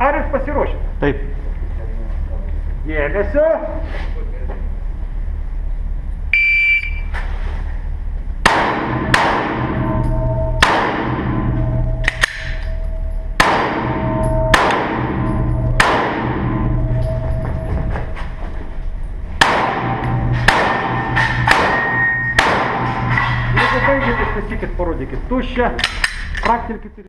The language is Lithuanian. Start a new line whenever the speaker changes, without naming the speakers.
Ar jūs pasiruošę?
Taip.
Dėmesio. Jeigu baigėte, statykit, parodykit tuščią, praktelkit ir...